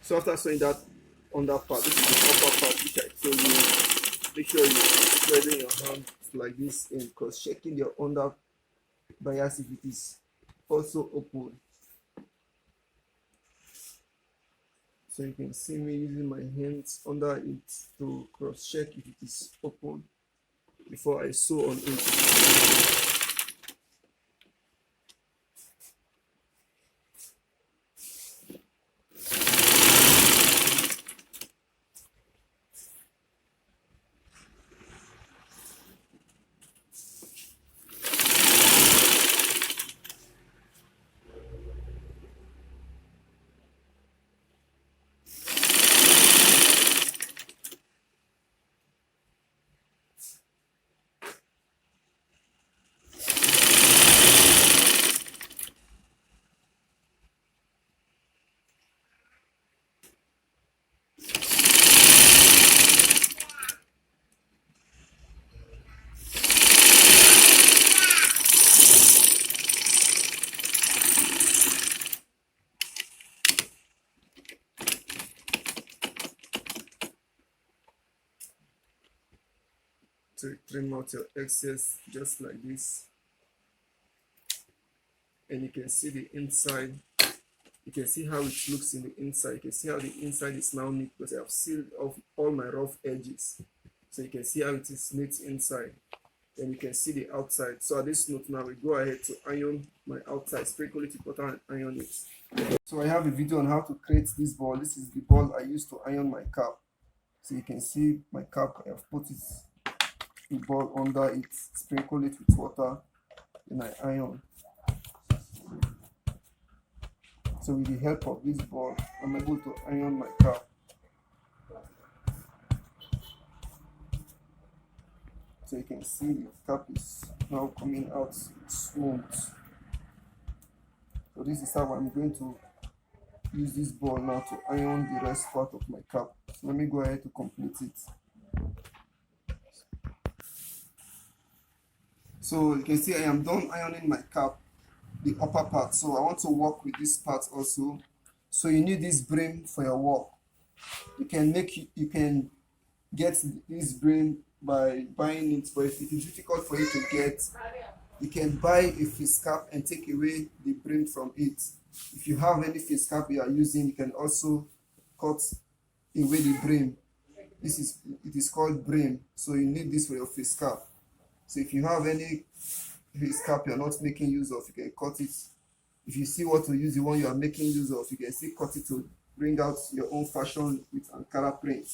So after sewing that under part, this is the upper part which I told you. Make sure you threading your hand like this and cross checking your under bias if it is also open. So you can see me using my hands under it to cross check if it is open before I sew on it. To trim out your excess just like this, and you can see the inside. You can see how it looks in the inside. You can see how the inside is now neat because I have sealed off all my rough edges. So you can see how it is neat inside. And you can see the outside. So at this note now, we go ahead to iron my outside. Spray quality butter and iron it. So I have a video on how to create this ball. This is the ball I used to iron my cap. So you can see my cap. I have put the ball under it, sprinkle it with water, and I iron. So with the help of this ball, I'm able to iron my cap. So you can see the cap is now coming out smooth. So this is how I'm going to use this ball now to iron the rest part of my cap. So let me go ahead to complete it. So you can see I am done ironing my cap, the upper part. So I want to work with this part also. So you need this brim for your work. You can get this brim by buying it, but if it is difficult for you to get, you can buy a face cap and take away the brim from it. If you have any face cap you are using, you can also cut away the brim. It is called brim. So you need this for your face cap. So if you have any face cap you are not making use of, you can cut it. If you see what to use the one you are making use of, you can still cut it to bring out your own fashion with Ankara print.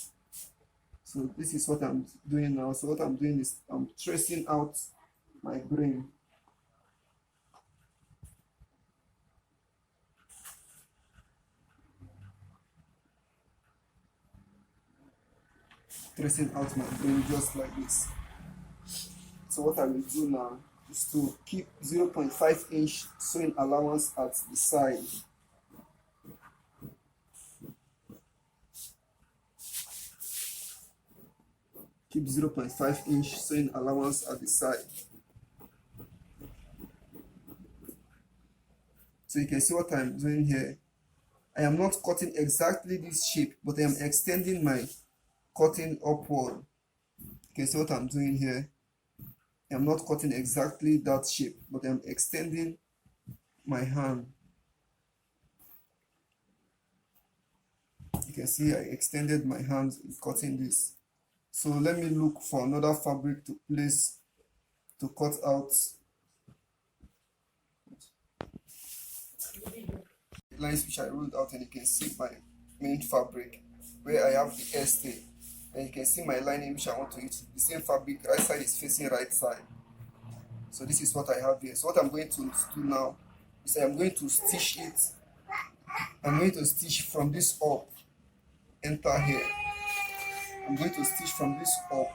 So this is what I'm doing now. So what I'm doing is I'm tracing out my brim. Tracing out my brim just like this. So what I will do now is to keep 0.5 inch sewing allowance at the side. Keep 0.5 inch sewing allowance at the side. So you can see what I'm doing here. I am not cutting exactly this shape, but I am extending my cutting upward. You can see what I'm doing here. I'm not cutting exactly that shape, but I'm extending my hand. You can see I extended my hand in cutting this. So let me look for another fabric to place to cut out lines which I rolled out, and you can see my main fabric where I have the stay. And you can see my lining which I want to use. The same fabric, right side is facing right side. So this is what I have here. So what I'm going to do now is I'm going to stitch it. I'm going to stitch from this up, enter here. I'm going to stitch from this up,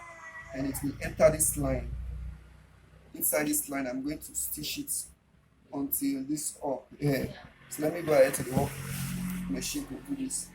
and it will enter this line. Inside this line, I'm going to stitch it until this up here. So let me go ahead to the work machine to do this.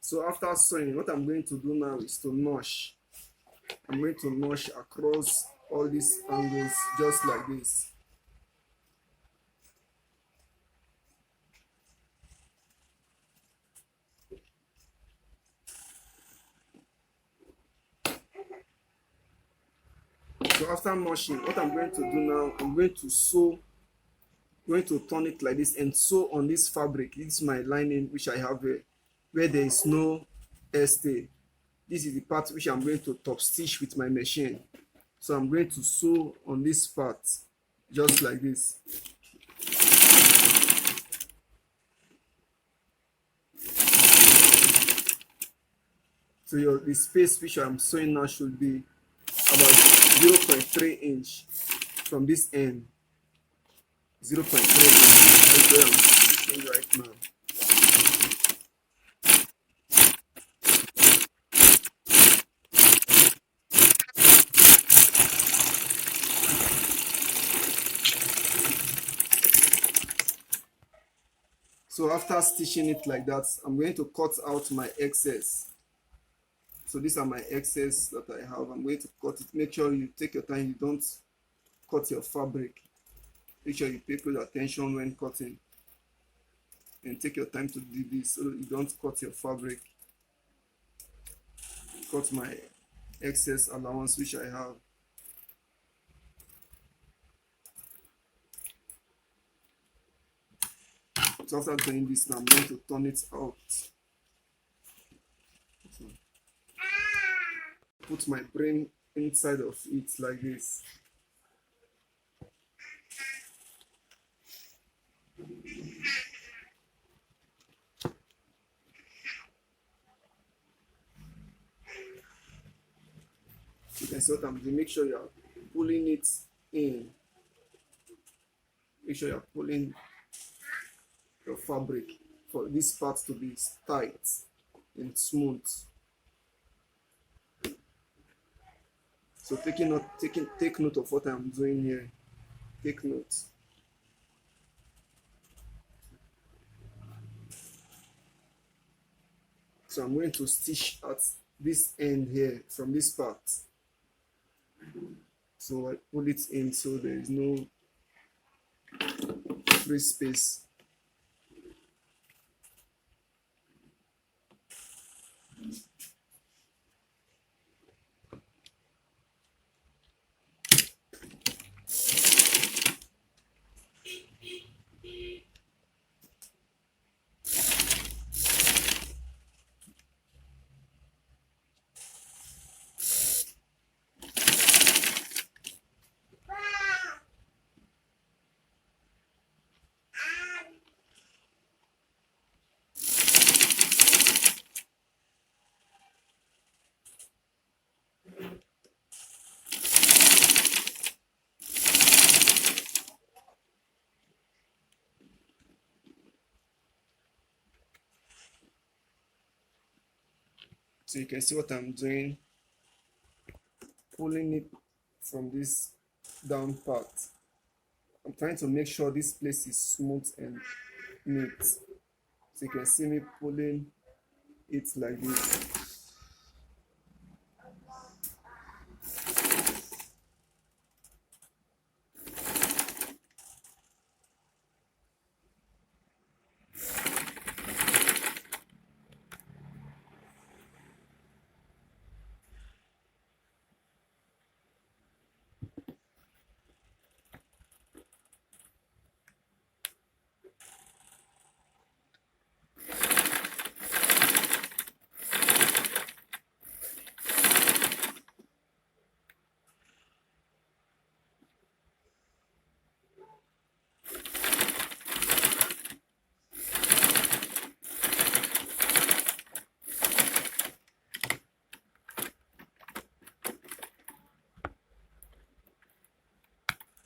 So after sewing, what I'm going to do now is to notch. I'm going to notch across all these angles just like this. So after notching, what I'm going to do now, I'm going to sew, going to turn it like this and sew on this fabric. This is my lining which I have here, where there is no stay. This is the part which I'm going to top stitch with my machine. So I'm going to sew on this part just like this. So the space which I'm sewing now should be about 0.3 inch from this end. 0.3 inch. That's where I'm stitching right now. So after stitching it like that, I'm going to cut out my excess. So these are my excess that I have. I'm going to cut it. Make sure you take your time. You don't cut your fabric. Make sure you pay close attention when cutting. And take your time to do this so you don't cut your fabric. Cut my excess allowance which I have. So after doing this now, I'm going to turn it out. So put my brim inside of it like this. You can see what I'm doing. Make sure you are pulling it in. Make sure you are pulling your fabric for this part to be tight and smooth. So take note of what I'm doing here. Take note. So I'm going to stitch at this end here from this part. So I pull it in so there is no free space. So you can see what I'm doing, pulling it from this down part. I'm trying to make sure this place is smooth and neat. So you can see me pulling it like this.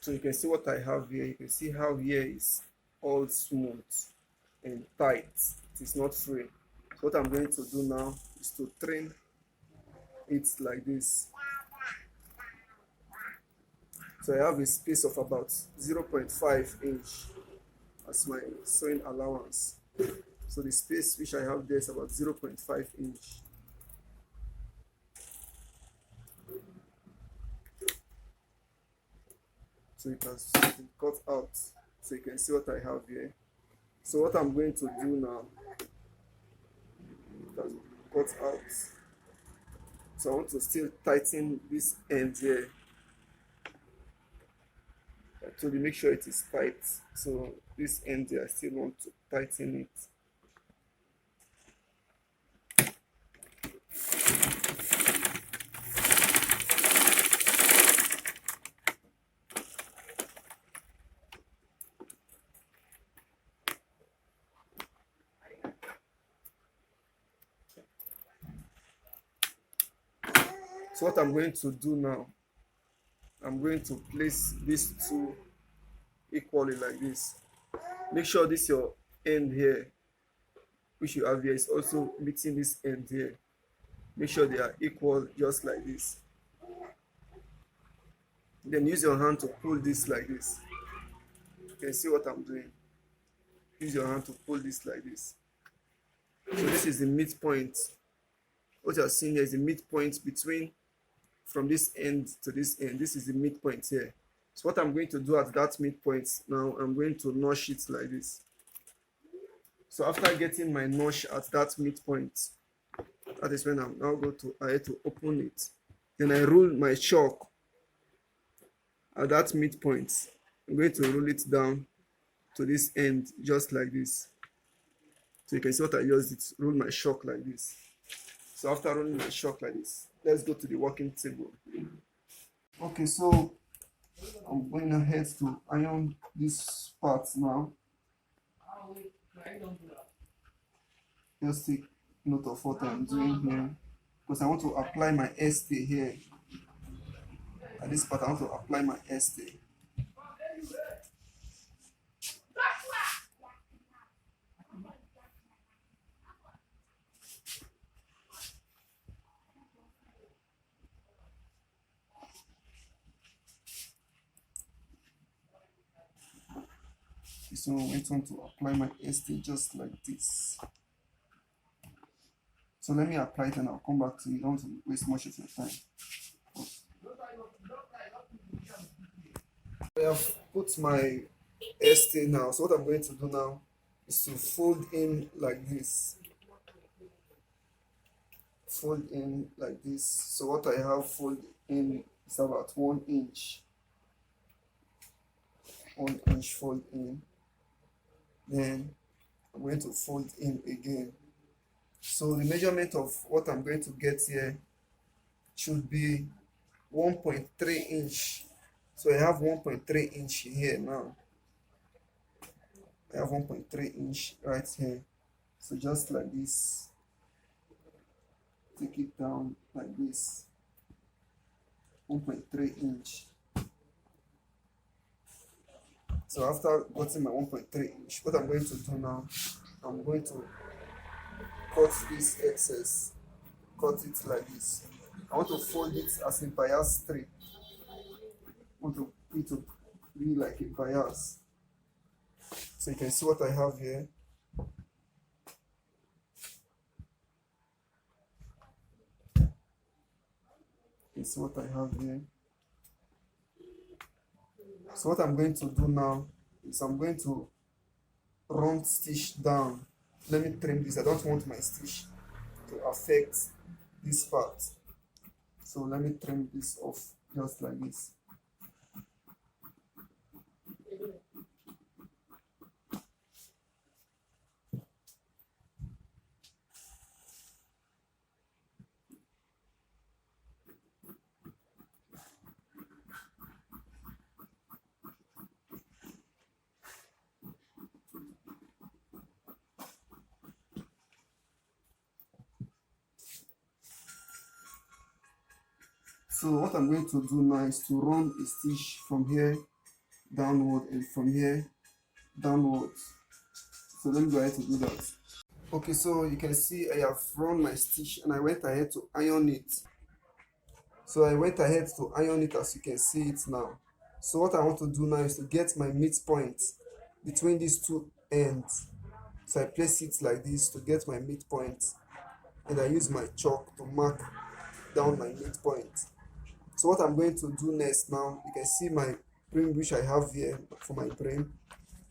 So you can see what I have here. You can see how here is all smooth and tight. It is not free. So what I'm going to do now is to trim it like this. So I have a space of about 0.5 inch as my sewing allowance. So the space which I have there is about 0.5 inch. So it has been cut out. So you can see what I have here. So what I'm going to do now, it has been cut out. So I want to still tighten this end here. To make sure it is tight. So this end here, I still want to tighten it. So what I'm going to do now, I'm going to place these two equally like this. Make sure this your end here, which you have here, is also meeting this end here. Make sure they are equal, just like this. Then use your hand to pull this like this. You can see what I'm doing. Use your hand to pull this like this. So this is the midpoint. What you are seeing here is the midpoint between from this end to this end. This is the midpoint here. So what I'm going to do at that midpoint now, I'm going to notch it like this. So after getting my notch at that midpoint, that is when I'm now going to open it. Then I roll my chalk at that midpoint. I'm going to roll it down to this end just like this. So you can see what I just did, roll my chalk like this. So after rolling my chalk like this, let's go to the working table. Okay, so I'm going ahead to iron this part now. Just take note of what I'm doing here, because I want to apply my stay here. At this part, I want to apply my stay. So I went on to apply my stay just like this. So let me apply it and I'll come back to you. Don't waste much of your time. I have put my stay now. So what I'm going to do now is to fold in like this. Fold in like this. So what I have fold in is about 1 inch. 1 inch fold in. Then I'm going to fold in again. So the measurement of what I'm going to get here should be 1.3 inch. So I have 1.3 inch here now. I have 1.3 inch right here. So just like this, take it down like this. 1.3 inch. So after getting my 1.3 inch, what I'm going to do now, I'm going to cut this excess, cut it like this. I want to fold it as a bias strip. I want it to be like a bias. So you can see what I have here. You can see what I have here. So what I'm going to do now is I'm going to run stitch down. Let me trim this. I don't want my stitch to affect this part. So let me trim this off just like this. So what I'm going to do now is to run a stitch from here downward and from here downwards. So let me go ahead to do that. Okay, so you can see I have run my stitch and I went ahead to iron it. So I went ahead to iron it as you can see it now. So what I want to do now is to get my midpoint between these two ends. So I place it like this to get my midpoint, and I use my chalk to mark down my midpoint. So what I'm going to do next now, you can see my brim which I have here for my brim.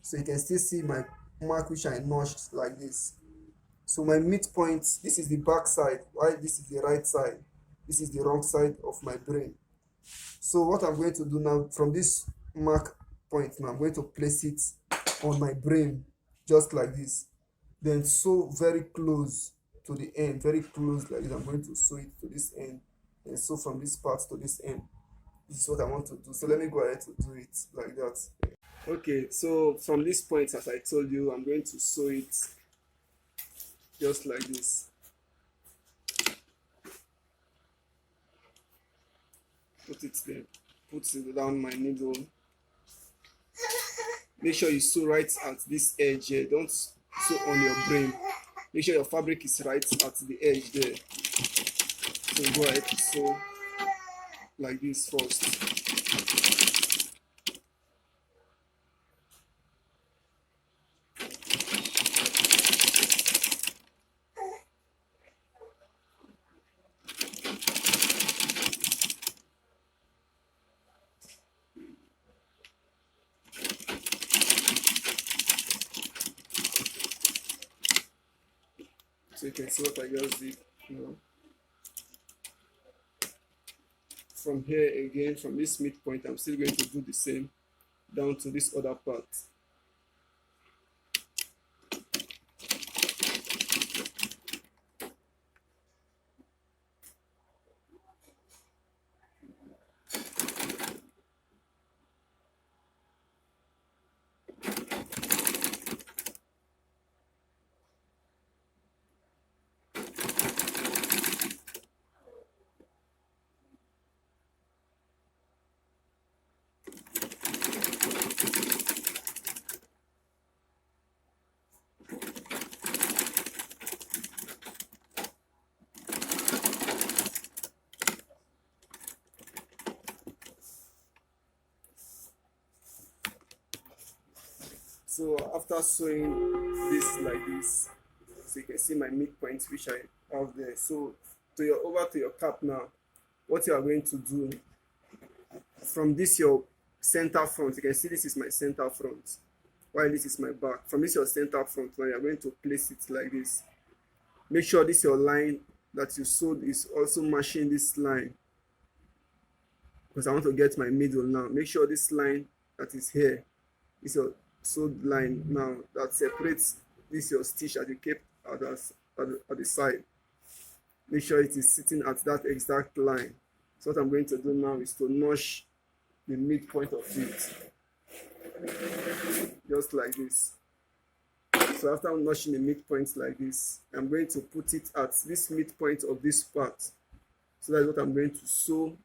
So you can still see my mark which I notched like this. So my midpoint, this is the back side, while this is the right side. This is the wrong side of my brim. So what I'm going to do now, from this mark point now, I'm going to place it on my brim, just like this. Then sew very close to the end, very close like this. I'm going to sew it to this end, and sew from this part to this end. This is what I want to do. So let me go ahead to do it like that. Okay, so from this point, as I told you, I'm going to sew it just like this. Put it there. Put it down my needle. Make sure you sew right at this edge here. Don't sew on your brim. Make sure your fabric is right at the edge there. So go ahead to sew like this first. So you can see what I just did, you know. From here again, from this midpoint, I'm still going to do the same down to this other part. So after sewing this like this, so you can see my midpoint which I have there. So over to your cap now. What you are going to do, from this your center front, you can see this is my center front, while this is my back. From this your center front, now you are going to place it like this. Make sure this your line that you sewed is also matching this line, because I want to get my middle now. Make sure this line that is here is your sewed line now that separates this your stitch that you kept at the side. Make sure it is sitting at that exact line. So what I'm going to do now is to notch the midpoint of it, just like this. So after notching the midpoint like this, I'm going to put it at this midpoint of this part. So that's what I'm going to sew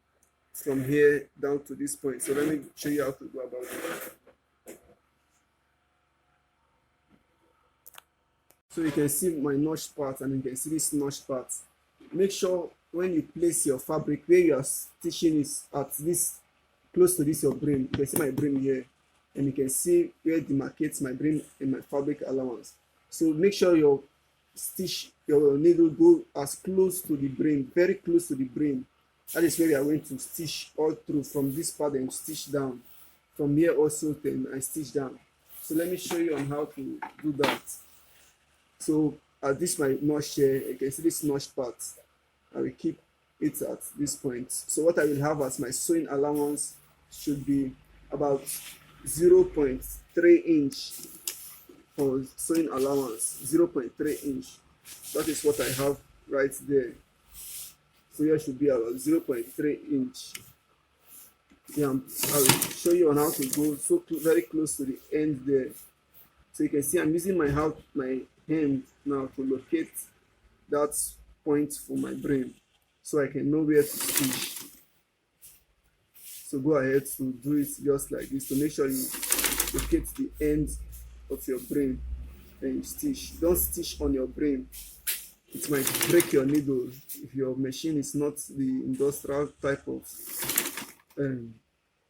from here down to this point. So let me show you how to go about it. So you can see my notch part, and you can see this notch part. Make sure when you place your fabric, where you are stitching is at this, close to this your brim. You can see my brim here, and you can see where it demarcates my brim and my fabric allowance. So make sure your needle go as close to the brim, very close to the brim. That is where you are going to stitch all through, from this part and stitch down. From here also, then I stitch down. So let me show you on how to do that. So this my notch here, you can see this notch part. I will keep it at this point. So what I will have as my sewing allowance should be about 0.3 inch for sewing allowance. 0.3 inch. That is what I have right there. So here should be about 0.3 inch. Yeah, I will show you on how to go so very close to the end there. So you can see I'm using my hand now to locate that point for my brim, so I can know where to stitch. So go ahead to do it just like this, to make sure you locate the end of your brim and you stitch. Don't stitch on your brim. It might break your needle if your machine is not the industrial type of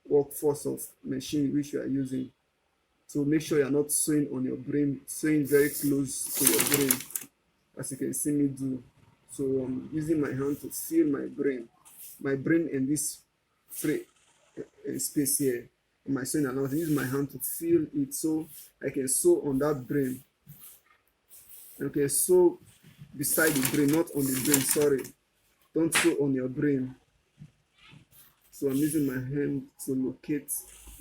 workforce of machine which you are using. So make sure you're not sewing on your brim, sewing very close to your brim, as you can see me do. So I'm using my hand to seal my brim in this free space here. In my sewing allowance, I use my hand to feel it so I can sew on that brim. Okay, sew beside the brim, not on the brim, sorry. Don't sew on your brim. So I'm using my hand to locate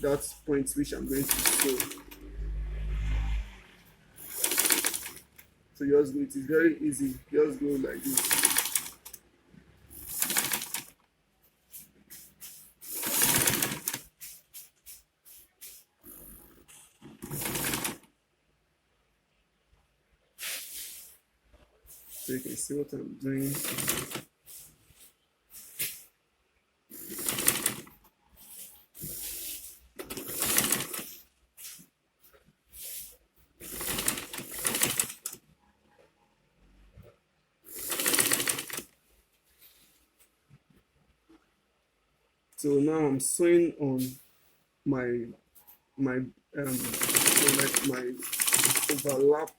that point which I'm going to sew. So just go, it is very easy, just go like this. So you can see what I'm doing. So now I'm sewing on my so like my overlap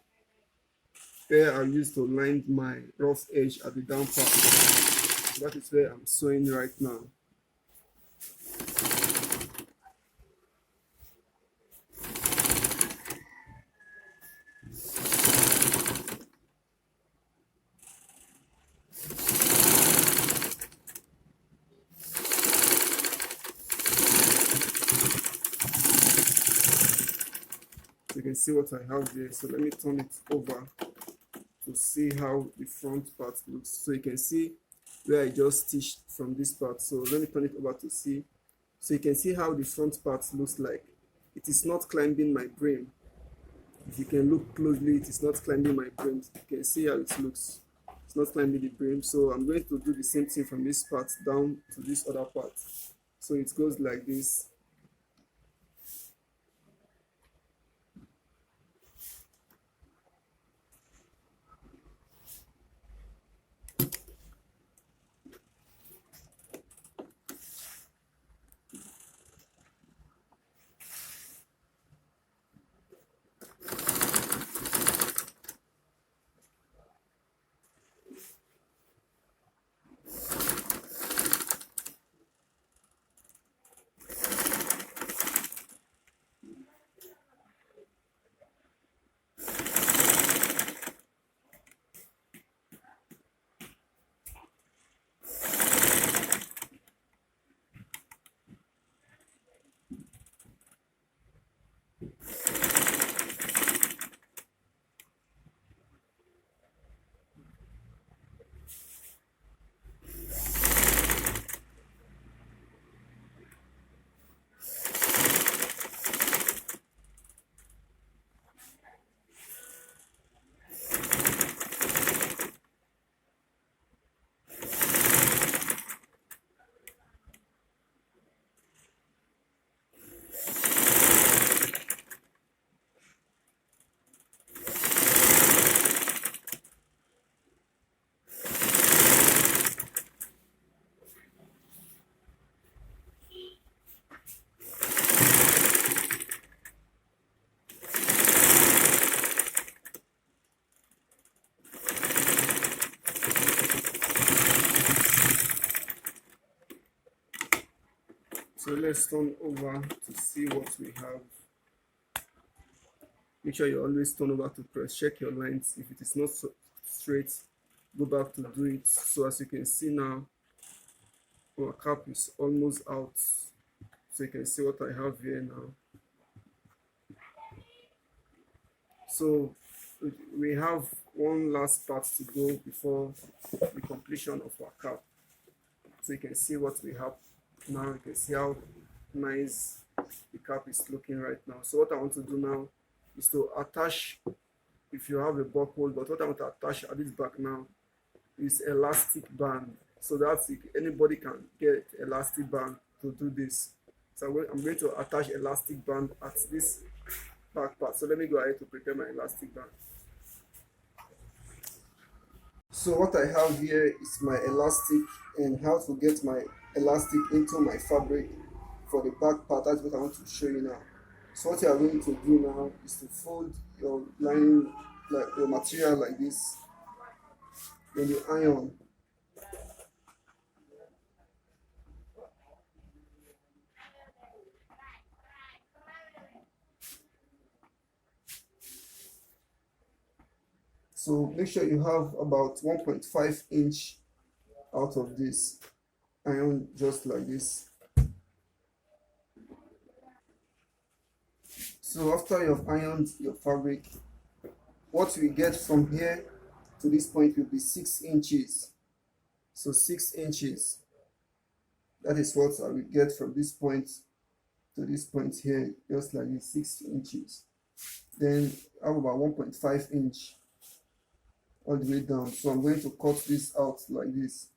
where I used to line my rough edge at the down part. So that is where I'm sewing right now. So you can see what I have there. So let me turn it over to see how the front part looks. So you can see where I just stitched from this part. So let me turn it over to see. So you can see how the front part looks like. It is not climbing my brim. If you can look closely, it is not climbing my brim. You can see how it looks. It's not climbing the brim. So I'm going to do the same thing from this part down to this other part. So it goes like this. So let's turn over to see what we have. Make sure you always turn over to press check your lines. If it is not so straight, go back to do it. So as you can see now, our cap is almost out. So you can see what I have here now. So we have one last part to go before the completion of our cap. So you can see what we have now. You can see how nice the cap is looking right now. So what I want to do now is to attach, if you have a buckle, but what I want to attach at this back now is elastic band. So that's it. Anybody can get elastic band to do this. So I'm going to attach elastic band at this back part. So let me go ahead to prepare my elastic band. So what I have here is my elastic and how to get my elastic into my fabric for the back part. That's what I want to show you now. So what you are going to do now is to fold your lining, like your material like this, then you iron. So make sure you have about 1.5 inch out of this. Iron just like this. So after you've ironed your fabric, what we get from here to this point will be 6 inches. So 6 inches, that is what I will get from this point to this point here, just like this, 6 inches. Then I have about 1.5 inch all the way down. So I'm going to cut this out like this.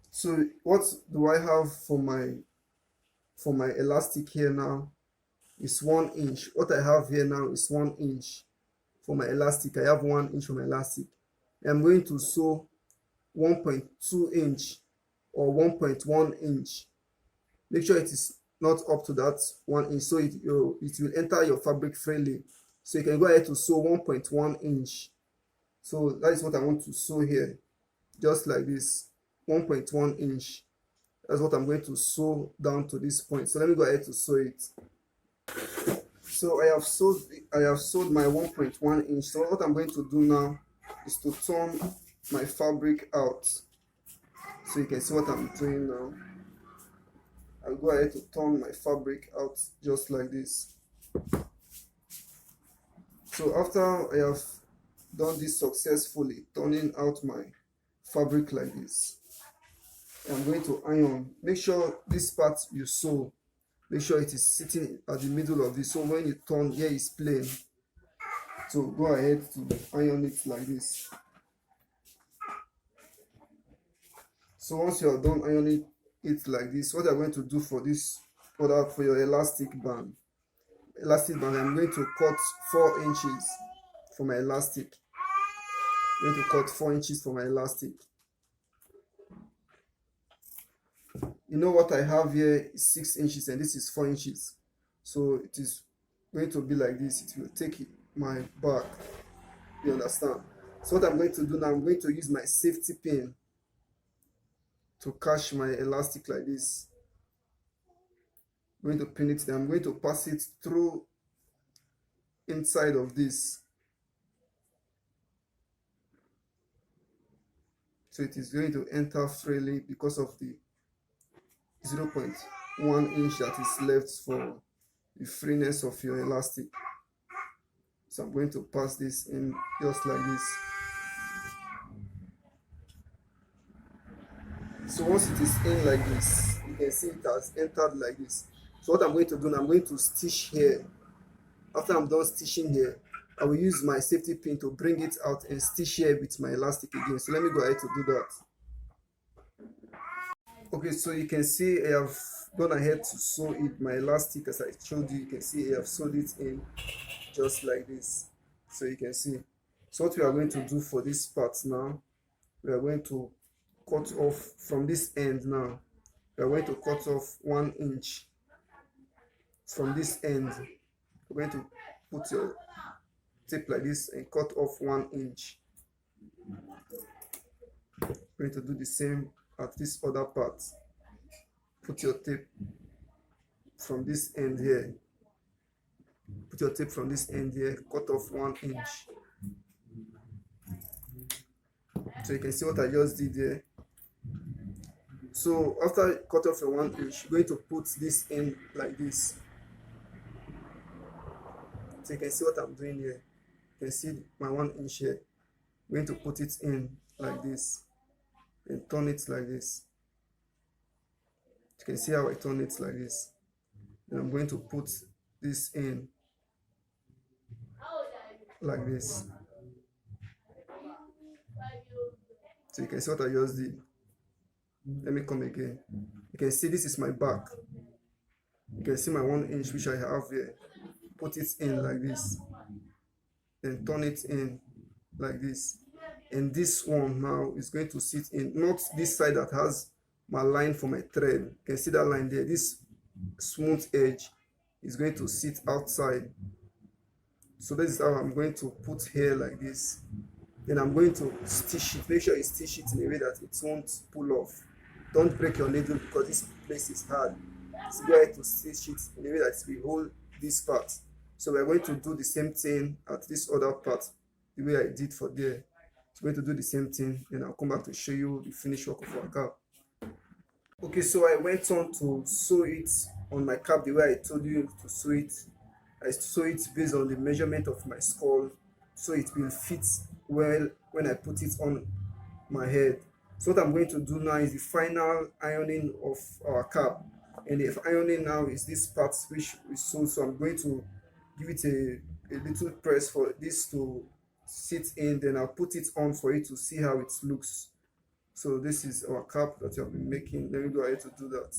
So what do I have for my elastic here now is 1 inch. What I have here now is 1 inch for my elastic. I have 1 inch for my elastic. I'm going to sew 1.2 inch or 1.1 inch. Make sure it is not up to that 1 inch, so it will enter your fabric freely. So you can go ahead to sew 1.1 inch. So that is what I want to sew here, just like this, 1.1 inch. That's what I'm going to sew down to this point. So let me go ahead to sew it. So I have sewed my 1.1 inch. So what I'm going to do now is to turn my fabric out. So you can see what I'm doing now. I'll go ahead to turn my fabric out just like this. So after I have done this successfully, turning out my fabric like this, I'm going to iron. Make sure this part you sew, make sure it is sitting at the middle of this, so when you turn, here is plain. So go ahead to iron it like this. So once you are done ironing it like this, what I'm going to do for this for your elastic band, I'm going to cut 4 inches for my elastic. I'm going to cut 4 inches for my elastic. You know what I have here is 6 inches and this is 4 inches. So it is going to be like this. It will take my back. You understand? So what I'm going to do now, I'm going to use my safety pin to catch my elastic like this. I'm going to pin it there. I'm going to pass it through inside of this. So it is going to enter freely because of the 0.1 inch that is left for the freeness of your elastic. So I'm going to pass this in just like this. So once it is in like this, you can see it has entered like this. So what I'm going to do now, I'm going to stitch here. After I'm done stitching here, I will use my safety pin to bring it out and stitch here with my elastic again. So let me go ahead to do that. Okay, so you can see I have gone ahead to sew it, my elastic, as I showed you. You can see I have sewed it in just like this. So you can see. So what we are going to do for this part now, we are going to cut off from this end now. We are going to cut off 1 inch from this end. We're going to put your tape like this and cut off 1 inch. We're going to do the same at this other part. Put your tape from this end here. Put your tape from this end here, cut off 1 inch. So you can see what I just did there. So after cut off your 1 inch, you're going to put this in like this. So you can see what I'm doing here. You can see my 1 inch here. I'm going to put it in like this and turn it like this. You can see how I turn it like this. Then I'm going to put this in like this. So you can see what I just did. Let me come again. You can see this is my back. You can see my 1 inch which I have here. Put it in like this. Then turn it in like this. and this one now is going to sit in, not this side that has my line for my thread. You can see that line there. This smooth edge is going to sit outside. So this is how I'm going to put here like this. Then I'm going to stitch it. Make sure you stitch it in a way that it won't pull off. Don't break your needle because this place is hard. It's going to stitch it in a way that it will hold this part. So we're going to do the same thing at this other part, the way I did for there. It's going to do the same thing. Then I'll come back to show you the finished work of our cap. Okay, so I went on to sew it on my cap the way I told you to sew it. I sew it based on the measurement of my skull, so it will fit well when I put it on my head. So what I'm going to do now is the final ironing of our cap, and the ironing now is this part which we sewed. So I'm going to give it a little press for this to sit in, then I'll put it on for you to see how it looks. So this is our cap that I've been making. Let me go ahead to do that.